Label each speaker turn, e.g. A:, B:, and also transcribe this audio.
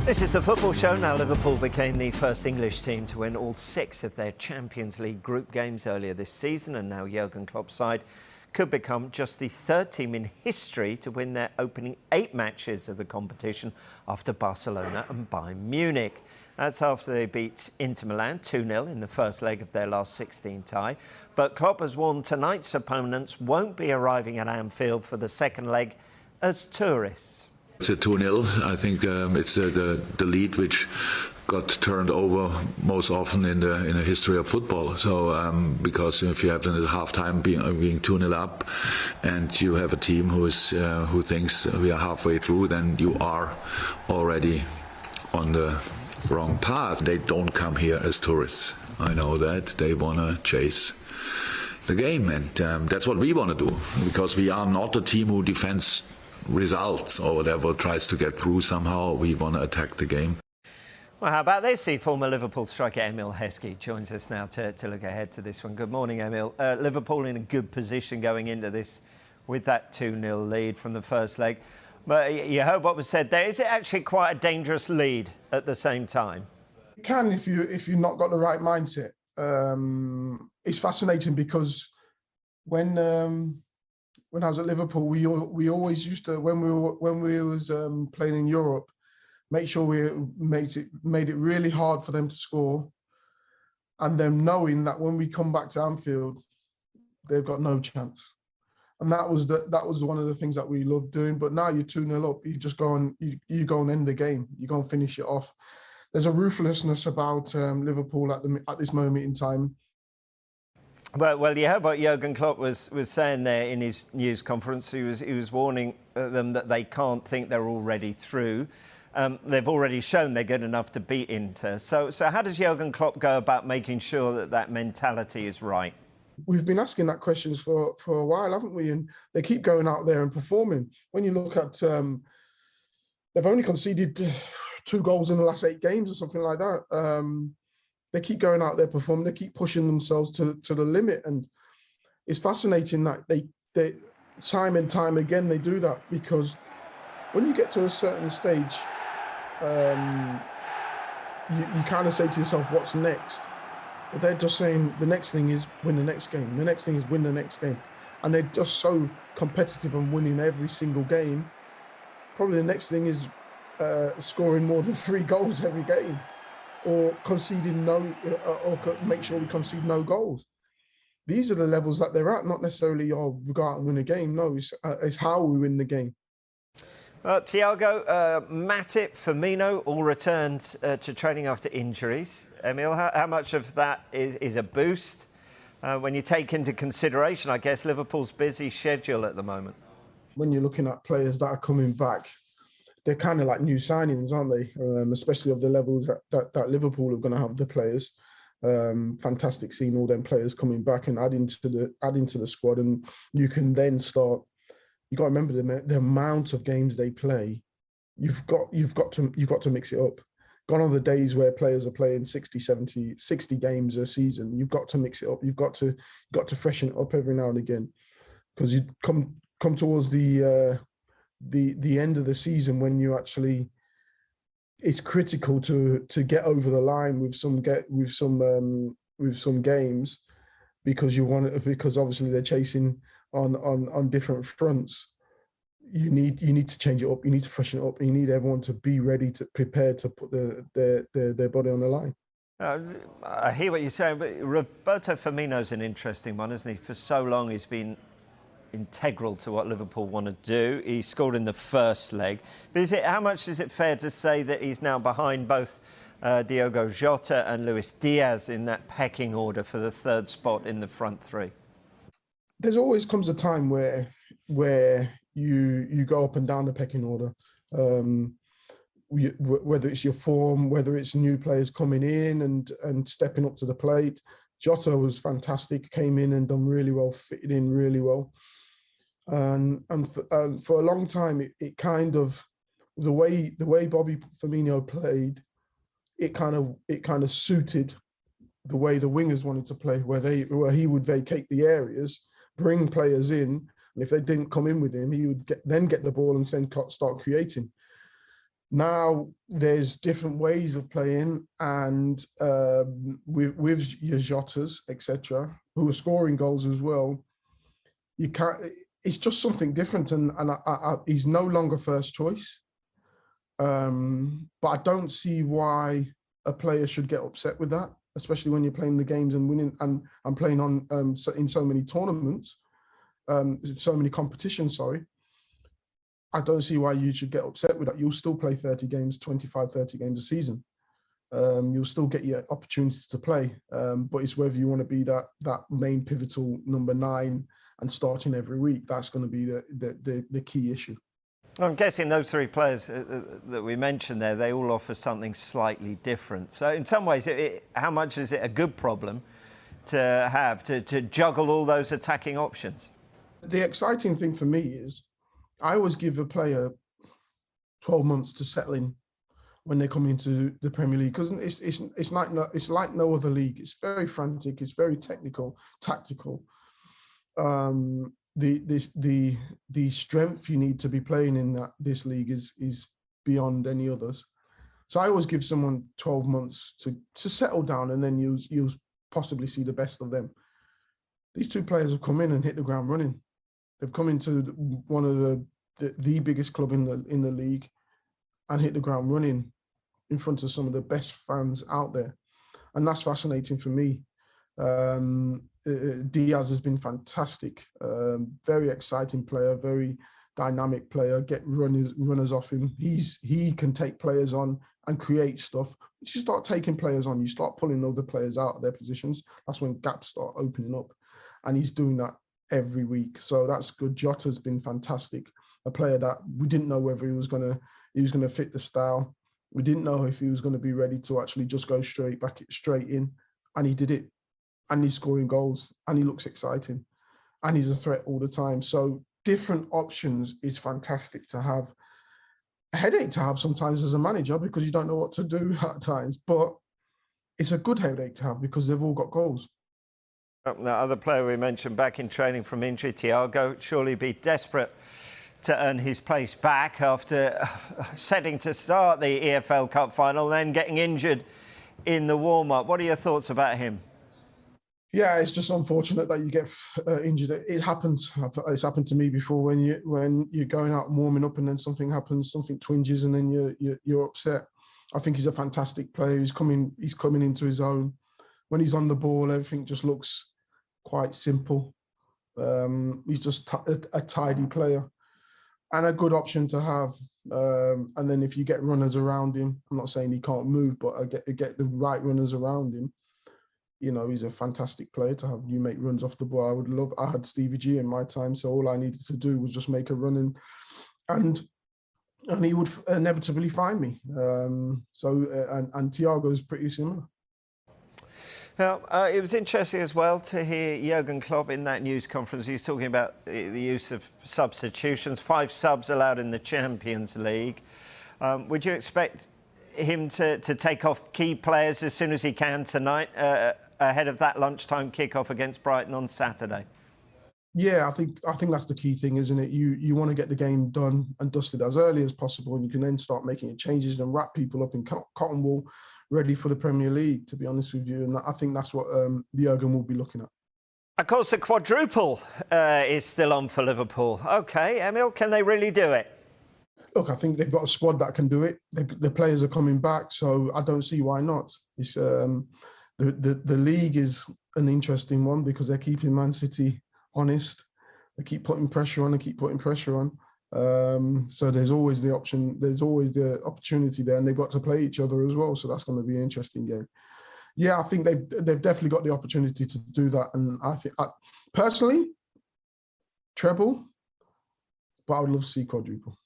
A: This is the Football Show. Now, Liverpool became the first English team to win all 6 of their Champions League group games earlier this season, and now Jurgen Klopp's side could become just the 3rd team in history to win their opening 8 matches of the competition after Barcelona and Bayern Munich. That's after they beat Inter Milan 2-0 in the first leg of their last 16 tie. But Klopp has warned tonight's opponents won't be arriving at Anfield for the second leg as tourists.
B: It's a 2-0. I think it's the lead which got turned over most often in the history of football. So because if you have at half time being 2-0 up, and you have a team who thinks we are halfway through, then you are already on the wrong path. They don't come here as tourists. I know that they want to chase the game, and that's what we want to do, because we are not a team who defends results or whatever, tries to get through somehow. We want to attack the game.
A: Well, how about this? The former Liverpool striker Emile Heskey joins us now to look ahead to this one. Good morning, Emile. Liverpool in a good position going into this with that 2-0 lead from the first leg. But you heard what was said there. Is it actually quite a dangerous lead at the same time?
C: It can if you've not got the right mindset. It's fascinating because when I was at Liverpool, we always used to, when we was playing in Europe, make sure we made it really hard for them to score, and them knowing that when we come back to Anfield, they've got no chance. And that was one of the things that we loved doing. But now you're 2-0 up, you just go and you go and end the game. You go and finish it off. There's a ruthlessness about Liverpool at this moment in time.
A: Well, you heard what Jurgen Klopp was saying there in his news conference. He was warning them that they can't think they're already through. They've already shown they're good enough to beat Inter. So how does Jurgen Klopp go about making sure that mentality is right?
C: We've been asking that questions for a while, haven't we? And they keep going out there and performing. When you look at, they've only conceded 2 goals in the last 8 games or something like that. They keep going out there performing. They keep pushing themselves to the limit, and it's fascinating that they time and time again they do that, because when you get to a certain stage, you kind of say to yourself, "What's next?" But they're just saying the next thing is win the next game. The next thing is win the next game, and they're just so competitive and winning every single game. Probably the next thing is scoring more than 3 goals every game, or conceding or make sure we concede no goals. These are the levels that they're at, not necessarily, we go out and win a game. No, it's how we win the game.
A: Well, Thiago, Matip, Firmino all returned to training after injuries. Emile, how much of that is a boost when you take into consideration, I guess, Liverpool's busy schedule at the moment?
C: When you're looking at players that are coming back, they're kind of like new signings, aren't they? Especially of the levels that Liverpool are going to have the players. Fantastic seeing all them players coming back and adding to the squad, and you can then start. You got to remember the amount of games they play. You've got to mix it up. Gone are the days where players are playing 60 games a season. You've got to mix it up. You've got to freshen it up every now and again, because you come towards the end of the season when you actually, it's critical to get over the line with some games, because obviously they're chasing on different fronts. You need to change it up. You need to freshen it up. You need everyone to be ready, to prepare to put their body on the line.
A: I hear what you're saying, but Roberto Firmino's an interesting one, isn't he? For so long he's been integral to what Liverpool want to do. He scored in the first leg. But how much is it fair to say that he's now behind both Diogo Jota and Luis Diaz in that pecking order for the 3rd spot in the front 3?
C: There's always comes a time where you go up and down the pecking order. Whether it's your form, whether it's new players coming in and stepping up to the plate. Jota was fantastic, came in and done really well, fitted in really well. And for a long time, it kind of, the way Bobby Firmino played, it kind of suited the way the wingers wanted to play, where he would vacate the areas, bring players in, and if they didn't come in with him, he would then get the ball and then start creating. Now there's different ways of playing, and with your Jotas, etc., who are scoring goals as well, you can't. It's just something different, and he's no longer first choice. But I don't see why a player should get upset with that, especially when you're playing the games and winning, and playing on in so many tournaments, so many competitions. Sorry. I don't see why you should get upset with that. You'll still play 30 games, 25, 30 games a season. You'll still get your opportunities to play. But it's whether you want to be that main pivotal number 9 and starting every week. That's going to be the key issue.
A: I'm guessing those 3 players that we mentioned there, they all offer something slightly different. So in some ways, how much is it a good problem to have, to juggle all those attacking options?
C: The exciting thing for me is I always give a player 12 months to settle in when they come into the Premier League, because it's like no other league. It's very frantic. It's very technical, tactical. The strength you need to be playing in this league is beyond any others. So I always give someone 12 months to settle down, and then you'll possibly see the best of them. These 2 players have come in and hit the ground running. They've come into one of the biggest club in the league and hit the ground running in front of some of the best fans out there, and that's fascinating for me. Diaz has been fantastic, very exciting player, very dynamic player. Get runners off him. He can take players on and create stuff. Once you start taking players on, you start pulling other players out of their positions. That's when gaps start opening up, and he's doing that every week. So that's good. Jota's been fantastic. A player that we didn't know whether he was gonna fit the style. We didn't know if he was going to be ready to actually just go straight in, and he did it. And he's scoring goals, and he looks exciting, and he's a threat all the time. So different options is fantastic to have. A headache to have sometimes as a manager, because you don't know what to do at times, but it's a good headache to have because they've all got goals.
A: The other player we mentioned back in training from injury, Thiago, surely be desperate to earn his place back after setting to start the EFL Cup final, then getting injured in the warm-up. What are your thoughts about him?
C: Yeah, it's just unfortunate that you get injured. It happens. It's happened to me before when you're going out and warming up, and then something happens, something twinges, and then you're upset. I think he's a fantastic player. He's coming into his own. When he's on the ball, everything just looks quite simple. He's just a tidy player and a good option to have. And then if you get runners around him, I'm not saying he can't move, but I get the right runners around him. You know, he's a fantastic player to have. You make runs off the ball. I had Stevie G in my time, so all I needed to do was just make a run and he would inevitably find me. And Thiago is pretty similar.
A: Now, it was interesting as well to hear Jurgen Klopp in that news conference. He was talking about the use of substitutions, 5 subs allowed in the Champions League. Would you expect him to take off key players as soon as he can tonight, ahead of that lunchtime kickoff against Brighton on Saturday?
C: Yeah, I think that's the key thing, isn't it? You want to get the game done and dusted as early as possible, and you can then start making changes and wrap people up in cotton wool, ready for the Premier League, to be honest with you. And I think that's what Jurgen will be looking at.
A: Of course, the quadruple is still on for Liverpool. OK, Emile, can they really do it?
C: Look, I think they've got a squad that can do it. The players are coming back, so I don't see why not. It's the league is an interesting one because they're keeping Man City honest. They keep putting pressure on. So there's always the option. There's always the opportunity there, and they've got to play each other as well. So that's going to be an interesting game. Yeah, I think they've definitely got the opportunity to do that, and I think personally, treble, but I would love to see quadruple.